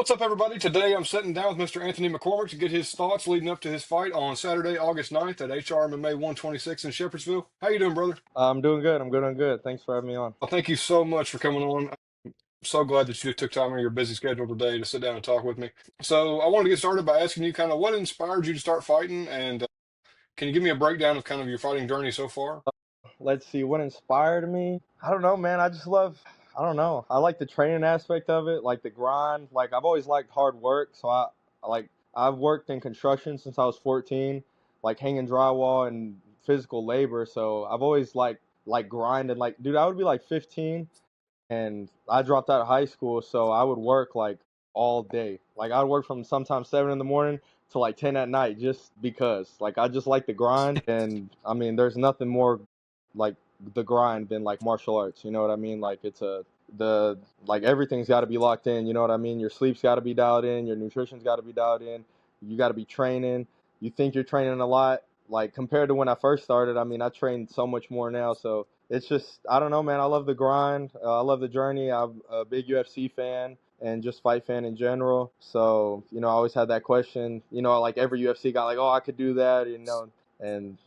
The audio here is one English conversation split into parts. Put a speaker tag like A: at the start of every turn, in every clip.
A: What's up, everybody? Today I'm sitting down with Mr. Anthony McCormick to get his thoughts leading up to his fight on Saturday, August 9th at HRMMA 126 in Shepherdsville. How you doing, brother?
B: I'm doing good. I'm good. I'm good. Thanks for having me on.
A: Well, thank you so much for coming on. I'm so glad that you took time out of your busy schedule today to sit down and talk with me. So I wanted to get started by asking you kind of what inspired you to start fighting, and can you give me a breakdown of kind of your fighting journey so far?
B: Let's see what inspired me. I don't know, man. I don't know. I like the training aspect of it, like the grind. Like I've always liked hard work. Like, I've worked in construction since I was 14, like hanging drywall and physical labor. So I've always like grinded. Like, dude, I would be like 15 and I dropped out of high school, so I would work like all day. Like I would work from sometimes 7 in the morning to like 10 at night, just because. Like I just like the grind, and I mean, there's nothing more like the grind than like martial arts. You know what I mean? Like the like everything's got to be locked in. You know what I mean? Your sleep's got to be dialed in. Your nutrition's got to be dialed in. You got to be training. You think you're training a lot, like compared to when I first started. I mean, I train so much more now, so it's just I don't know, man. I love the grind. I love the journey. I'm a big UFC fan and just fight fan in general. So I always had that question. Like every UFC guy, like, oh, I could do that, and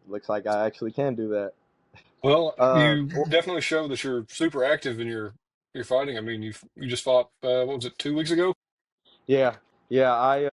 B: looks like I actually can do that.
A: Well, you
B: Well,
A: definitely show that you're super active in your fighting. I mean, you just fought what was it, 2 weeks ago?
B: yeah, yeah.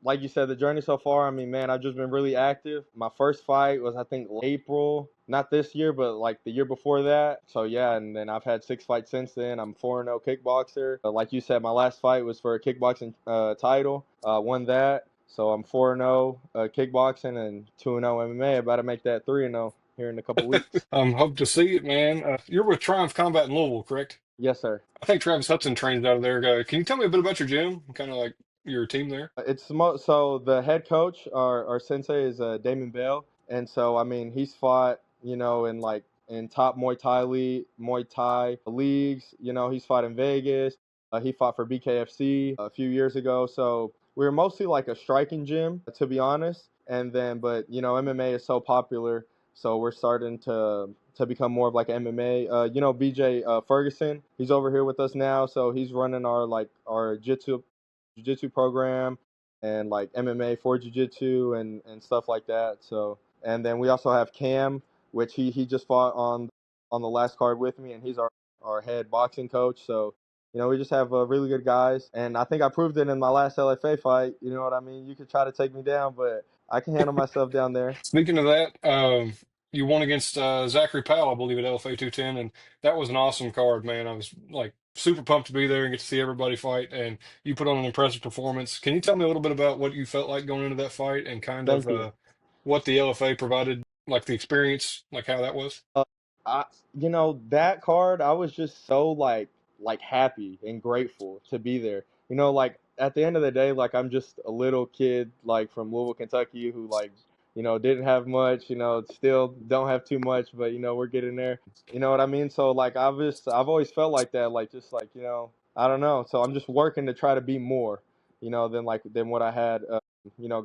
B: Like you said, the journey so far, I mean, man, I've just been really active. My first fight was, I think, April, not this year, but like the year before that. So, yeah, and then I've had 6 fights since then. I'm 4-0 kickboxer. Like you said, my last fight was for a kickboxing title. Won that. So I'm 4-0 kickboxing and 2-0 MMA. About to make that 3-0 here in a couple weeks.
A: Hope to see it, man. You're with Triumph Combat in Louisville, correct?
B: Yes, sir.
A: I think Travis Hudson trains out of there. Can you tell me a bit about your gym? Kind of like your team there?
B: So the head coach, our sensei, is Damon Bell, and so I mean he's fought in like in top Muay Thai leagues. He's fought in Vegas. He fought for BKFC a few years ago. So we were mostly like a striking gym, to be honest. And then, but MMA is so popular, so we're starting to become more of like MMA. BJ Ferguson, he's over here with us now, so he's running our jiu-jitsu program and like MMA for jiu-jitsu and stuff like that. So, and then we also have Cam, which he just fought on the last card with me, and he's our head boxing coach. So, we just have really good guys, and I think I proved it in my last LFA fight. You know what I mean? You could try to take me down, but I can handle myself down there.
A: Speaking of that, you won against Zachary Powell, I believe, at LFA 210, and that was an awesome card, man. I was like super pumped to be there and get to see everybody fight, and you put on an impressive performance. Can you tell me a little bit about what you felt like going into that fight and kind of
B: Thank you.
A: what the LFA provided, like the experience, like how that was?
B: Uh, I, that card, I was just so like happy and grateful to be there. Like at the end of the day, like I'm just a little kid, like from Louisville, Kentucky, who like, didn't have much, still don't have too much, but we're getting there. You know what I mean? So like I've always felt like that, like just like, I don't know. So I'm just working to try to be more, than what I had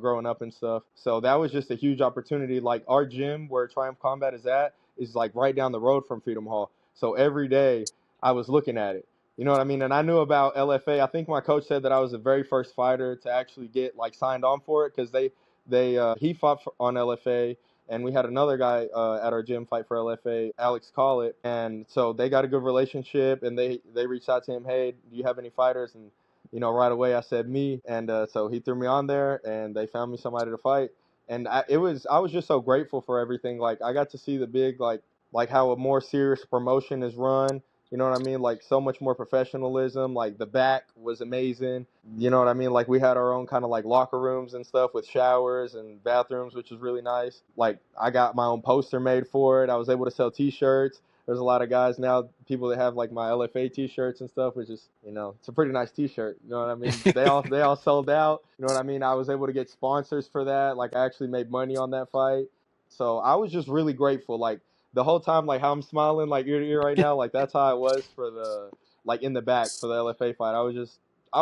B: growing up and stuff. So that was just a huge opportunity. Like our gym where Triumph Combat is at is like right down the road from Freedom Hall. So every day I was looking at it. You know what I mean? And I knew about LFA. I think my coach said that I was the very first fighter to actually get like signed on for it because he fought on LFA, and we had another guy at our gym fight for LFA, Alex Collett, and so they got a good relationship, and they reached out to him, hey, do you have any fighters? And right away I said me, and so he threw me on there, and they found me somebody to fight, and I was just so grateful for everything. Like I got to see the big like how a more serious promotion is run. You know what I mean? Like so much more professionalism. Like the back was amazing. You know what I mean? Like we had our own kind of like locker rooms and stuff with showers and bathrooms, which was really nice. Like I got my own poster made for it. I was able to sell T-shirts. There's a lot of guys now, people that have like my LFA T-shirts and stuff, which is, it's a pretty nice T-shirt. You know what I mean? They all sold out. You know what I mean? I was able to get sponsors for that. Like I actually made money on that fight. So I was just really grateful. Like the whole time, like how I'm smiling like ear to ear right now, like that's how it was for the like in the back for the LFA fight. I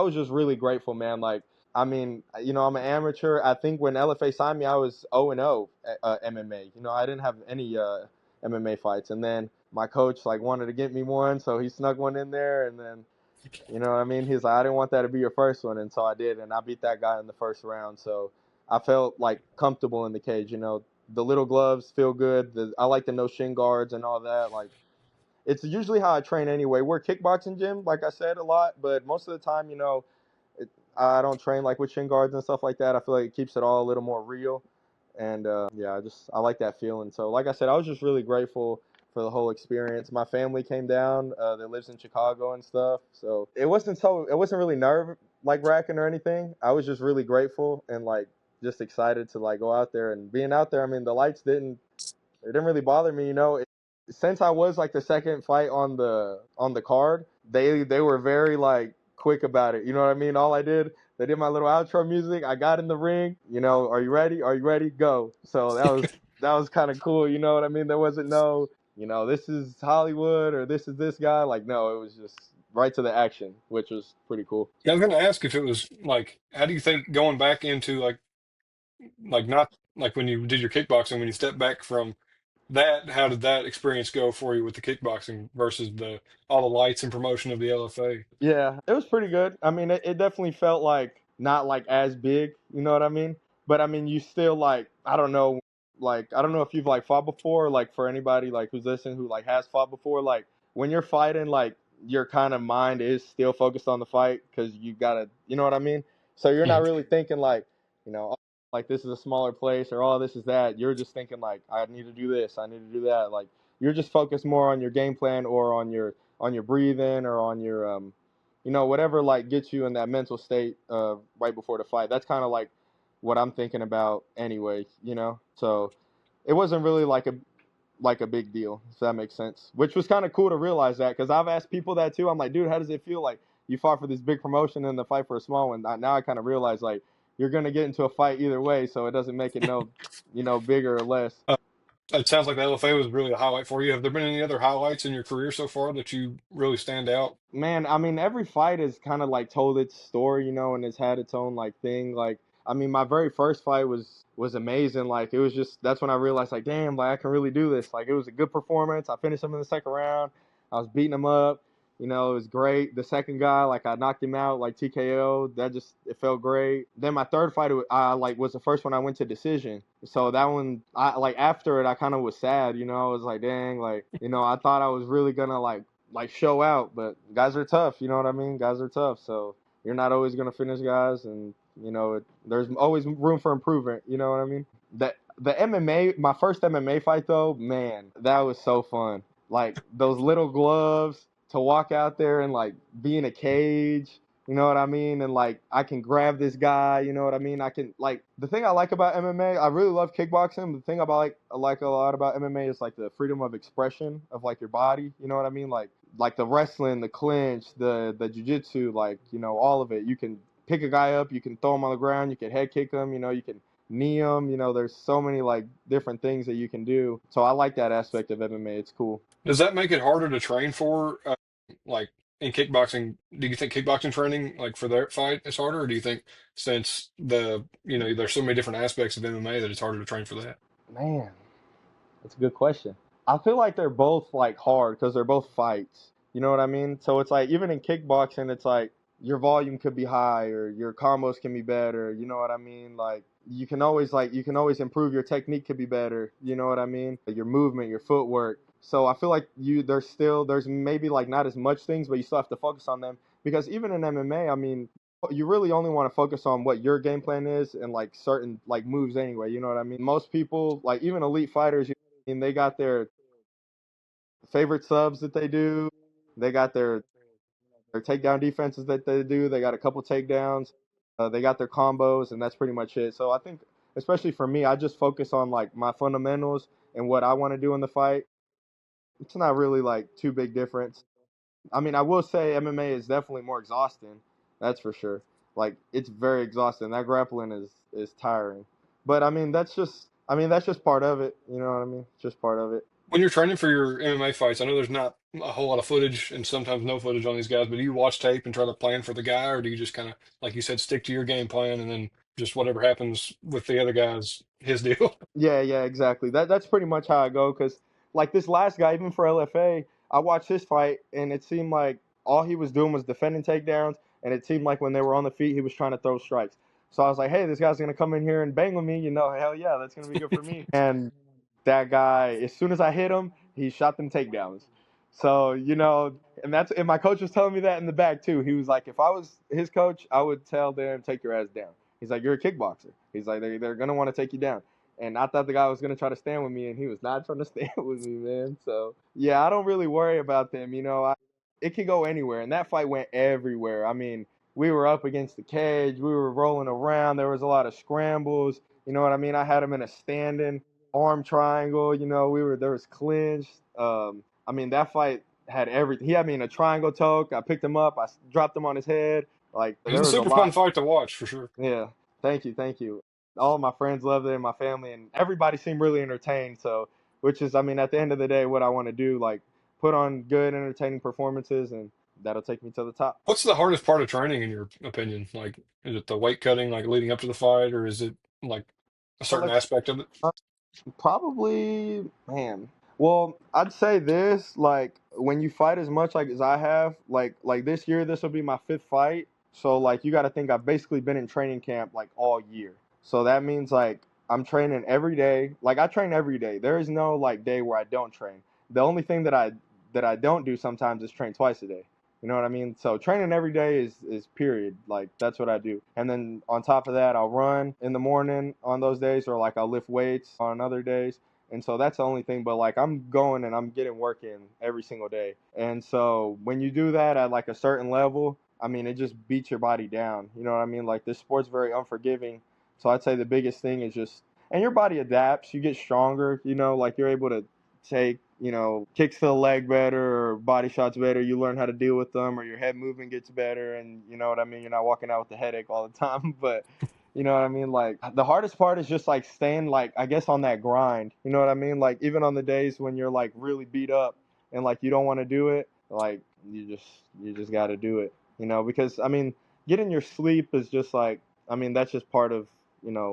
B: was just really grateful, man. Like I mean, I'm an amateur. I think when LFA signed me, I was 0-0 at MMA. I didn't have any MMA fights, and then my coach like wanted to get me one, so he snuck one in there, and then You know what I mean? He's like, I didn't want that to be your first one, and so I did, and I beat that guy in the first round. So I felt like comfortable in the cage. You know, the little gloves feel good. I like the no shin guards and all that. Like it's usually how I train anyway. We're a kickboxing gym, like I said, a lot, but most of the time, you know, it, I don't train like with shin guards and stuff like that. I feel like it keeps it all a little more real, and yeah, I like that feeling. So, like I said, I was just really grateful for the whole experience. My family came down that lives in Chicago and stuff, so it wasn't really nerve like racking or anything. I was just really grateful and like just excited to like go out there and being out there. I mean, the lights didn't it didn't really bother me, you know. Since I was like the second fight on the card, they were very like quick about it. You know what I mean? All I did, they did my little outro music. I got in the ring. You know, are you ready? Are you ready? Go. So that was kind of cool. You know what I mean? There wasn't no, you know, this is Hollywood or this is this guy. Like no, it was just right to the action, which was pretty cool.
A: Yeah, I was going to ask if it was like, how do you think going back into like not like when you did your kickboxing, when you stepped back from that, how did that experience go for you with the kickboxing versus the all the lights and promotion of the LFA?
B: Yeah, it was pretty good. I mean, it definitely felt like not like as big, you know what I mean? But I mean, you still like I don't know if you've like fought before, like for anybody like who's listening who like has fought before, like when you're fighting, like your kind of mind is still focused on the fight because you gotta, you know what I mean? So you're not
A: Mhm.
B: really thinking like, you know, oh, like this is a smaller place or oh this is that. You're just thinking like I need to do this, I need to do that. Like you're just focused more on your game plan or on your breathing or on your you know, whatever like gets you in that mental state right before the fight. That's kind of like what I'm thinking about anyway, you know. So it wasn't really like a big deal, if that makes sense. Which was kind of cool to realize that because I've asked people that too. I'm like, dude, how does it feel like you fought for this big promotion and the fight for a small one? Now I kind of realize like you're gonna get into a fight either way, so it doesn't make it no, you know, bigger or less.
A: Uh, it sounds like the LFA was really a highlight for you. Have there been any other highlights in your career so far that you really stand out?
B: Man, I mean, every fight has kind of like told its story, you know, and it's had its own like thing. Like, I mean, my very first fight was amazing. Like, it was just that's when I realized, like, damn, like I can really do this. Like, it was a good performance. I finished him in the second round. I was beating him up. You know, it was great. The second guy, like, I knocked him out, like TKO. That just it felt great. Then my third fight, I like was the first one I went to decision. So that one, I like after it, I kind of was sad. You know, I was like, dang, like, you know, I thought I was really gonna like show out, but guys are tough. You know what I mean? Guys are tough, so you're not always gonna finish guys, and you know there's always room for improvement. You know what I mean? The MMA, my first MMA fight though, man, that was so fun. Like those little gloves to walk out there and like be in a cage. You know what I mean? And like I can grab this guy. You know what I mean? I can like the thing I like about MMA. I really love kickboxing. The thing about I like a lot about MMA is like the freedom of expression of like your body. You know what I mean? Like the wrestling, the clinch, the jujitsu, like you know all of it. You can pick a guy up, you can throw him on the ground, you can head kick him, you know, you can knee him. You know, there's so many like different things that you can do. So I like that aspect of MMA. It's cool.
A: Does that make it harder to train for, like in kickboxing? Do you think kickboxing training, like for their fight, is harder, or do you think since there's so many different aspects of MMA that it's harder to train for that?
B: Man, that's a good question. I feel like they're both like hard because they're both fights. You know what I mean? So it's like even in kickboxing, it's like your volume could be high or your combos can be better. You know what I mean? Like you can always improve your technique could be better. You know what I mean? Your movement, your footwork. So I feel like there's maybe like not as much things, but you still have to focus on them because even in MMA, I mean, you really only want to focus on what your game plan is and like certain like moves anyway. You know what I mean? Most people, like even elite fighters, and they got their favorite subs that they do. They got their takedown defenses that they do. They got a couple takedowns. They got their combos, and that's pretty much it. So I think, especially for me, I just focus on like my fundamentals and what I want to do in the fight. It's not really like too big difference. I mean, I will say MMA is definitely more exhausting. That's for sure. Like it's very exhausting. That grappling is tiring. But I mean that's just part of it. You know what I mean? It's just part of it.
A: When you're training for your MMA fights, I know there's not a whole lot of footage and sometimes no footage on these guys, but do you watch tape and try to plan for the guy, or do you just kind of, like you said, stick to your game plan and then just whatever happens with the other guys, his deal?
B: Yeah, yeah, exactly. That's pretty much how I go. Cause like this last guy, even for LFA, I watched his fight, and it seemed like all he was doing was defending takedowns, and it seemed like when they were on the feet, he was trying to throw strikes. So I was like, hey, this guy's gonna come in here and bang with me, hell yeah, that's gonna be good for me. And that guy, as soon as I hit him, he shot them takedowns. So, and my coach was telling me that in the back too. He was like, if I was his coach, I would tell them, take your ass down. He's like, you're a kickboxer. He's like, they're gonna want to take you down. And I thought the guy was gonna try to stand with me, and he was not trying to stand with me, man. So yeah, I don't really worry about them. It can go anywhere, and that fight went everywhere. I mean, we were up against the cage, we were rolling around. There was a lot of scrambles. You know what I mean? I had him in a standing arm triangle. There was clinch. I mean, that fight had everything. He had me in a triangle choke. I picked him up. I dropped him on his head. Like
A: It was
B: there
A: a
B: was a
A: super fun
B: lot.
A: fight to watch for sure.
B: Yeah. Thank you. Thank you. All of my friends loved it, and my family, and everybody seemed really entertained. So, which is, I mean, at the end of the day, what I want to do, like put on good, entertaining performances, and that'll take me to the top.
A: What's the hardest part of training in your opinion? Like, is it the weight cutting, like leading up to the fight, or is it like a certain
B: Let's
A: aspect of it?
B: Probably, man. Well, I'd say this, like when you fight as much like as I have, like this year, this will be my fifth fight. So like you got to think I've basically been in training camp like all year. So that means like I'm training every day. Like I train every day. There is no like day where I don't train. The only thing that I don't do sometimes is train twice a day. You know what I mean? So training every day is period. Like that's what I do. And then on top of that, I'll run in the morning on those days, or like I'll lift weights on other days. And so that's the only thing. But like I'm going and I'm getting work in every single day. And so when you do that at like a certain level, I mean, it just beats your body down. You know what I mean? Like this sport's very unforgiving. So I'd say the biggest thing is just, and your body adapts. You get stronger. Like you're able to take, kicks to the leg better or body shots better. You learn how to deal with them, or your head movement gets better. And you know what I mean? You're not walking out with a headache all the time. But you know what I mean? Like the hardest part is just like staying like, I guess, on that grind. You know what I mean? Like even on the days when you're like really beat up and like you don't want to do it, like you just got to do it. Because I mean, getting your sleep is just like, I mean, that's just part of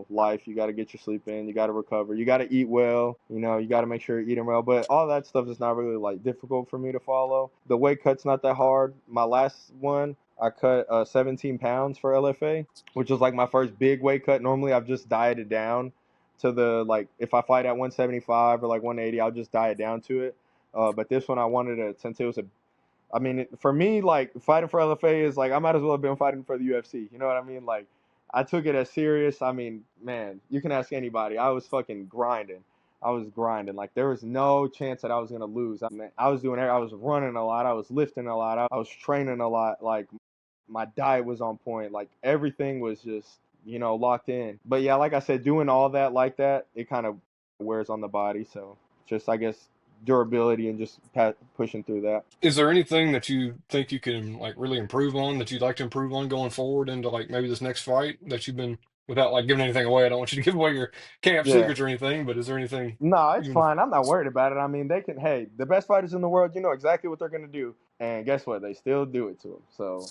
B: life. You got to get your sleep in. You got to recover. You got to eat well. You got to make sure you're eating well. But all that stuff is not really like difficult for me to follow. The weight cut's not that hard. My last one, I cut 17 pounds for LFA, which was like my first big weight cut. Normally, I've just dieted down to the like if I fight at 175 or like 180, I'll just diet down to it. But this one, I wanted to, since it was a I mean, for me, like fighting for LFA is like I might as well have been fighting for the UFC. You know what I mean? Like, I took it as serious. I mean, man, you can ask anybody. I was fucking grinding. I was grinding. Like, there was no chance that I was gonna lose. I mean, I was running a lot. I was lifting a lot. I was training a lot. Like, my diet was on point. Like, everything was just locked in. But yeah, like I said, doing all that like that, it kind of wears on the body. So just I guess durability and just pushing through that.
A: Is there anything that you think you can like really improve on that you'd like to improve on going forward into like maybe this next fight that you've been without like giving anything away? I don't want you to give away your camp
B: Yeah.
A: secrets or anything, but is there anything
B: No, it's
A: you
B: fine. I'm not worried about it. I mean, they can. Hey, the best fighters in the world, you know exactly what they're gonna do, and guess what? They still do it to them. So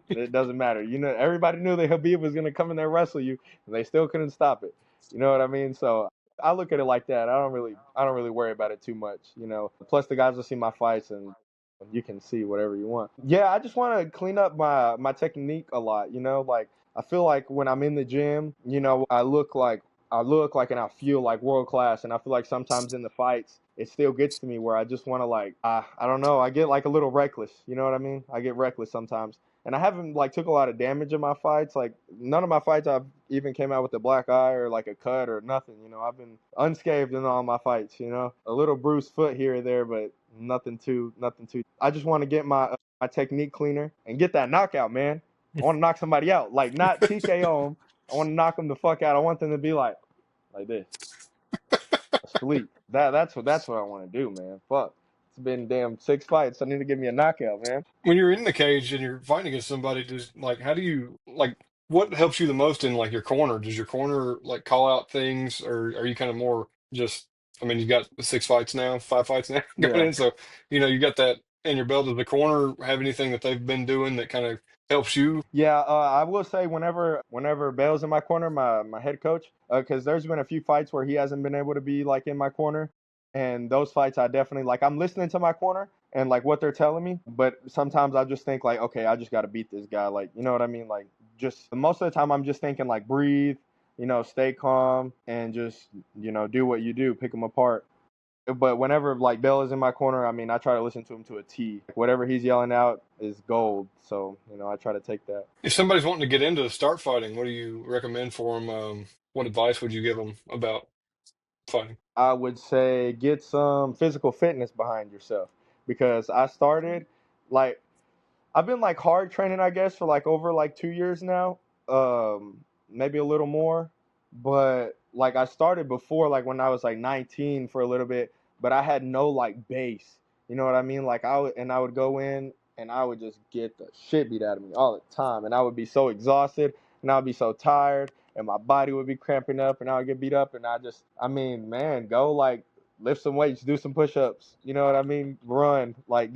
B: it doesn't matter. Everybody knew that Habib was gonna come in there and wrestle you, and they still couldn't stop it. You know what I mean? So I look at it like that. I don't really worry about it too much. Plus the guys will see my fights, and you can see whatever you want. Yeah, I just want to clean up my technique a lot. Like I feel like when I'm in the gym, I look like and I feel like world class, and I feel like sometimes in the fights it still gets to me where I just want to like I don't know, I get like a little reckless. You know what I mean? I get reckless sometimes, and I haven't like took a lot of damage in my fights. Like none of my fights I've even came out with a black eye or like a cut or nothing. I've been unscathed in all my fights. A little bruised foot here or there, but nothing too. I just want to get my technique cleaner and get that knockout, man. I want to knock somebody out, like not TKO them. I want to knock them the fuck out. I want them to be like this, asleep. That's what I want to do, man. Fuck. It's been damn 6 fights. I need to give me a knockout, man.
A: when you're in the cage and you're fighting against somebody, just like how do you like what helps you the most in like your corner? Does your corner like call out things, or are you kind of more just? I mean, you got 6 fights now, 5 fights now going
B: Yeah.
A: in, so you got that in your belt. Does the corner have anything that they've been doing that kind of helps you?
B: Yeah, I will say whenever Bale's in my corner, my head coach, because there's been a few fights where he hasn't been able to be like in my corner, And those fights, I definitely like. I'm listening to my corner and like what they're telling me, but sometimes I just think like, okay, I just got to beat this guy. Like, you know what I mean? Like, just most of the time, I'm just thinking like, breathe, stay calm, and just do what you do, pick them apart. But whenever like Bell is in my corner, I mean, I try to listen to him to a T. Like, whatever he's yelling out is gold. So I try to take that.
A: If somebody's wanting to get into start fighting, what do you recommend for them? What advice would you give them about fighting?
B: I would say get some physical fitness behind yourself because I started like I've been like hard training, I guess, for like over like 2 years now, maybe a little more. But like I started before, like when I was like 19 for a little bit, but I had no like base. You know what I mean? Like I would go in and I would just get the shit beat out of me all the time, and I would be so exhausted and I would be so tired, and my body would be cramping up, and I would get beat up, and I mean, man, go like lift some weights, do some push-ups. You know what I mean? Run, like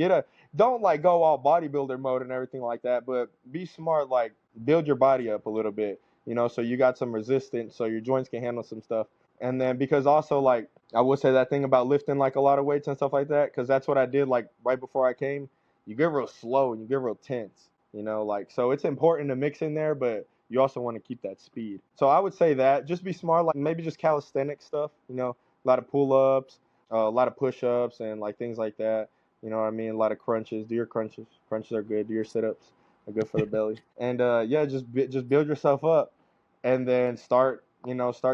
B: don't like go all bodybuilder mode and everything like that, but be smart, like build your body up a little bit, so you got some resistance so your joints can handle some stuff. And then because also like I would say that thing about lifting like a lot of weights and stuff like that, because that's what I did like right before I came. You get real slow and you get real tense, like so it's important to mix in there, but you also want to keep that speed. So I would say that just be smart, like maybe just calisthenic stuff, a lot of pull-ups, a lot of push-ups and like things like that. You know what I mean? A lot of crunches. Do your crunches. Crunches are good. Do your sit-ups. Are good for the belly. And yeah, just build yourself up, and then start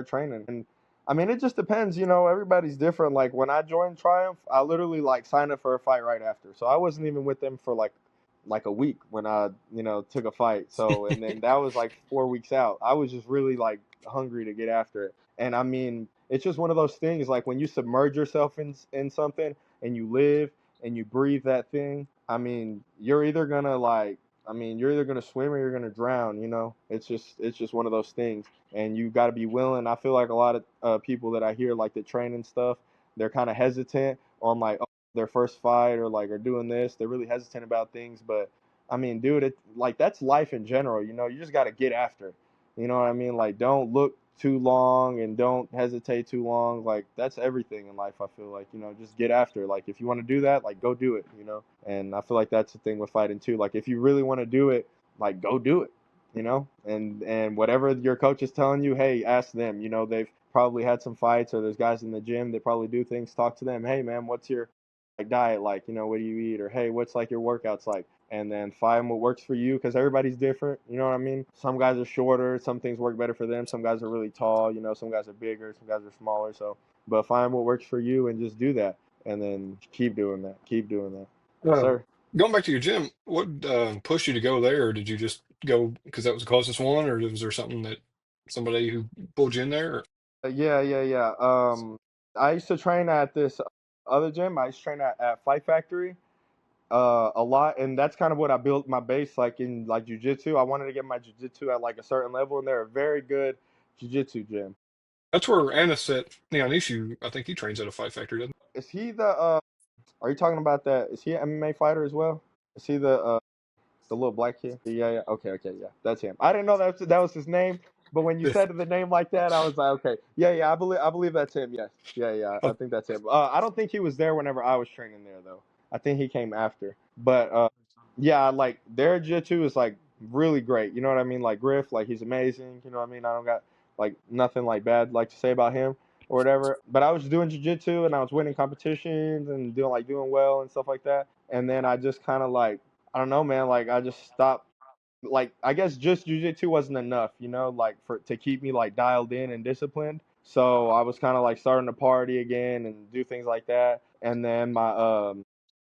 B: training. And I mean, it just depends. Everybody's different. Like when I joined Triumph, I literally like signed up for a fight right after. So I wasn't even with them for like a week when I took a fight. So and then that was like 4 weeks out. I was just really like hungry to get after it. And I mean, it's just one of those things. Like when you submerge yourself in something and you live and you breathe that thing, I mean, you're either gonna swim or you're gonna drown. It's just one of those things, and you got to be willing. I feel like a lot of people that I hear like that train and stuff, they're kind of hesitant on like their first fight or like are doing this. They're really hesitant about things, but I mean, dude, it like that's life in general. You just got to get after it. You know what I mean? Like, don't look too long and don't hesitate too long. Like, that's everything in life. I feel like just get after it. Like, if you want to do that, like, go do it. And I feel like that's the thing with fighting too. Like, if you really want to do it, like, go do it. And whatever your coach is telling you, hey, ask them. They've probably had some fights, or there's guys in the gym that probably do things. Talk to them. Hey, man, what's your like diet like? What do you eat? Or hey, what's like your workouts like? And then find what works for you, because everybody's different. You know what I mean? Some guys are shorter, some things work better for them. Some guys are really tall. Some guys are bigger, some guys are smaller. So, but find what works for you and just do that, and then keep doing that. Keep doing that. Yes,
A: Um,
B: sir.
A: Going back to your gym, what pushed you to go there? Or did you just go because that was the closest one, or was there something that somebody who pulled you in there? Or?
B: Yeah, yeah, yeah. I used to train at this other gym. I used to train at Fight Factory a lot, and that's kind of what I built my base like in like jujitsu. I wanted to get my jujitsu at like a certain level, and they're a very good jujitsu gym.
A: That's where Anisette Neonishu, I think he trains at a Fight Factory, doesn't
B: Is he the? Are you talking about that? Is he an MMA fighter as well? Is he the little black kid? Yeah, yeah. Okay, okay, yeah. That's him. I didn't know that was his name, but when you
A: he?
B: said the name like that, I was like, okay, yeah, yeah. I believe that's him. Yes, yeah, yeah. I
A: Oh,
B: think that's him. I don't think he was there whenever I was training there though. I think he came after. But yeah, like their jiu-jitsu is like really great. You know what I mean? Like Griff, like he's amazing. You know what I mean? I don't got like nothing like bad like to say about him or whatever. But I was doing jiu-jitsu and I was winning competitions and doing well and stuff like that. And then I just kind of like I don't know, man. Like I just stopped. Like I guess just jujitsu wasn't enough, like for to keep me like dialed in and disciplined. So I was kind of like starting to party again and do things like that. And then my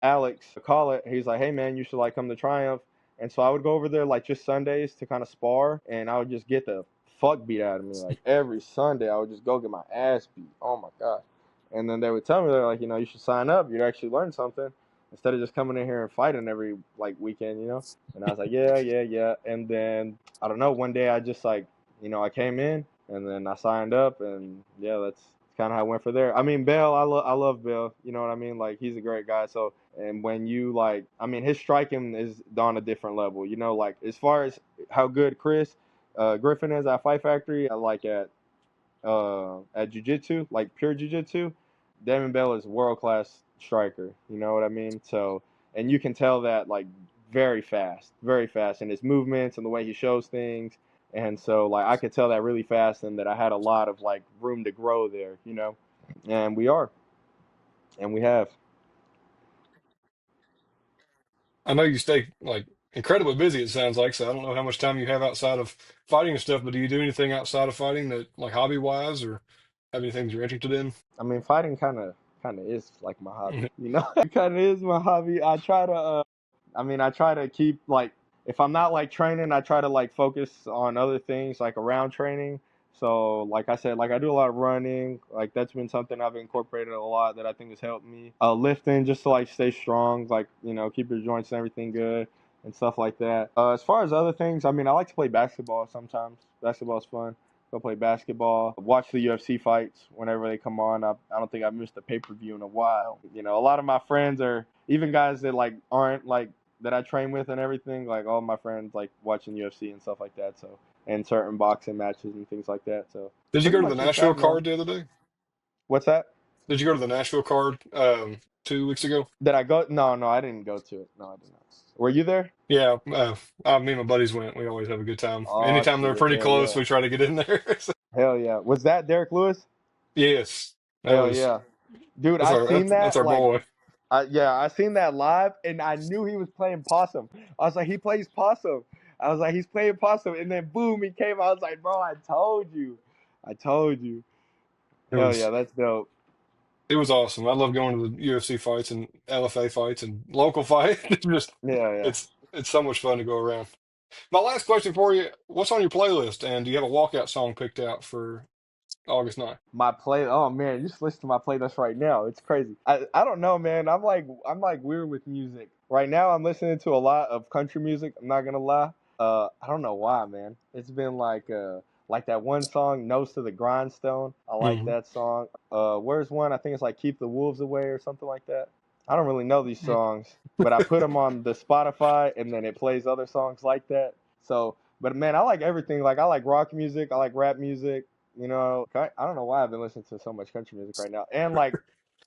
B: Alex call it, he's like, hey man, you should like come to Triumph. And so I would go over there like just Sundays to kind of spar, and I would just get the fuck beat out of me like every Sunday. I would just go get my ass beat. Oh my gosh. And then they would tell me they're like, you should sign up. You'd actually learn something instead of just coming in here and fighting every like weekend. And I was like, yeah, yeah, yeah. And then I don't know, one day I just like, I came in and then I signed up, and yeah, that's kind of how I went for there. I mean, Bell, I love Bell. You know what I mean? Like he's a great guy. So and when you like, I mean, his striking is on a different level. Like as far as how good Chris Griffin is at Fight Factory, I like at jujitsu, like pure jujitsu. Damon Bell is world class striker. You know what I mean? So, and you can tell that like very fast in his movements and the way he shows things. And so like I could tell that really fast, and that I had a lot of like room to grow there. And we are, and we have.
A: I know you stay like incredibly busy, it sounds like, so I don't know how much time you have outside of fighting and stuff, but do you do anything outside of fighting that like hobby wise or have anything that you're interested in?
B: I mean, fighting kind of is like my hobby. It kind of is my hobby. I try to keep like, if I'm not like training, I try to like focus on other things like around training. So like I said, like I do a lot of running. Like that's been something I've incorporated a lot that I think has helped me. Lifting just to like stay strong, like keep your joints and everything good and stuff like that. As far as other things, I mean, I like to play basketball sometimes. Basketball's fun. Go play basketball. Watch the UFC fights whenever they come on. I don't think I've missed a pay-per-view in a while. A lot of my friends are even guys that like aren't like that I train with and everything. Like all my friends like watching UFC and stuff like that. So, and certain boxing matches and things like that. So
A: Did you
B: pretty
A: go to the
B: much just
A: Nashville
B: that, man.
A: card the other day?
B: What's that?
A: Did you go to the Nashville card 2 weeks ago?
B: Did I go? No, no, I didn't go to it. No, I did not. Were you there?
A: Yeah, me and my buddies went. We always have a good time.
B: Oh
A: Anytime they're
B: shit!
A: pretty
B: Hell
A: close,
B: yeah!
A: we try to get in there. So,
B: Hell yeah! Was that Derek Lewis?
A: yes, that
B: Hell
A: was
B: yeah, dude!
A: that's
B: I
A: our
B: seen
A: that's
B: that
A: our
B: like
A: boy.
B: yeah, I seen that live, and I knew he was playing possum. I was like, he plays possum. I was like, he's playing possum, and then boom, he came. I was like, bro, I told you, I told you.
A: It
B: Hell yeah,
A: was
B: that's dope.
A: it was awesome. I love going to the UFC fights and LFA fights and local fights. It's just
B: Yeah, yeah.
A: it's so much fun to go around. My last question for you: what's on your playlist, and do you have a walkout song picked out for August 9th?
B: My play. Oh man, you just listen to my playlist right now. It's crazy. I don't know, man. I'm like weird with music. Right now, I'm listening to a lot of country music. I'm not gonna lie. I don't know why, man. It's been like that one song, "Nose to the Grindstone." I like
A: Hmm.
B: that song. Where's one? I think it's like "Keep the Wolves Away" or something like that. I don't really know these songs, but I put them on the Spotify, and then it plays other songs like that. So, but man, I like everything. Like I like rock music. I like rap music. I don't know why I've been listening to so much country music right now. And like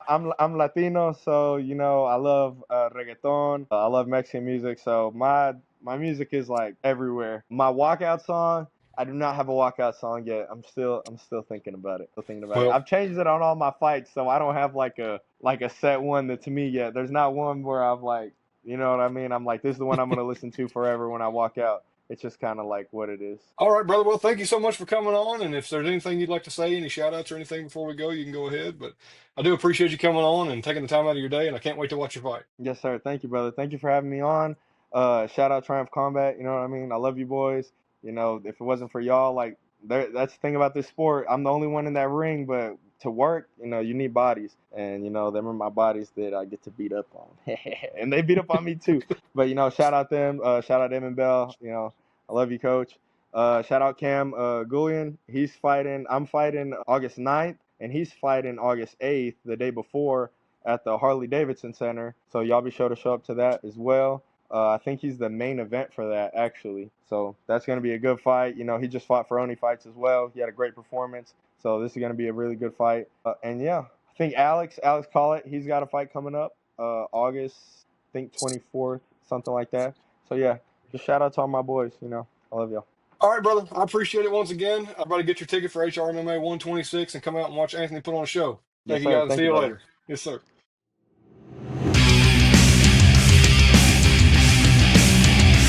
B: I'm Latino, so I love reggaeton. I love Mexican music, so my music is like everywhere. My walkout song, I do not have a walkout song yet. I'm still thinking about it. Still thinking about it.
A: Well,
B: I've changed it on all my fights, so I don't have like a set one that to me yet. There's not one where I've like, you know what I mean? I'm like, this is the one I'm gonna listen to forever when I walk out. It's just kind of like what it is.
A: all right, brother. Well, thank you so much for coming on. And if there's anything you'd like to say, any shout outs or anything before we go, you can go ahead. But I do appreciate you coming on and taking the time out of your day, and I can't wait to watch your fight.
B: Yes, sir. Thank you, brother. Thank you for having me on. Shout out Triumph Combat. You know what I mean? I love you boys. If it wasn't for y'all, like that's the thing about this sport. I'm the only one in that ring, but to work, you need bodies, and them are my bodies that I get to beat up on, and they beat up on me too. But shout out them. Shout out Evan Bell. I love you, coach. Shout out Cam Gullion. He's fighting. I'm fighting August 9th, and he's fighting August 8th, the day before at the Harley Davidson Center. So y'all be sure to show up to that as well. I think he's the main event for that actually. So that's going to be a good fight. He just fought for Oni fights as well. He had a great performance. So this is going to be a really good fight. And yeah, I think Alex Collett, he's got a fight coming up August, I think 24th, something like that. So yeah, just shout out to all my boys. I love y'all.
A: All right, brother. I appreciate it once again. Everybody get your ticket for HRMMA 126 and come out and watch Anthony put on a show.
B: Yes,
A: Thank you,
B: sir.
A: guys.
B: Thank
A: See
B: you,
A: you
B: brother.
A: later. Yes, sir.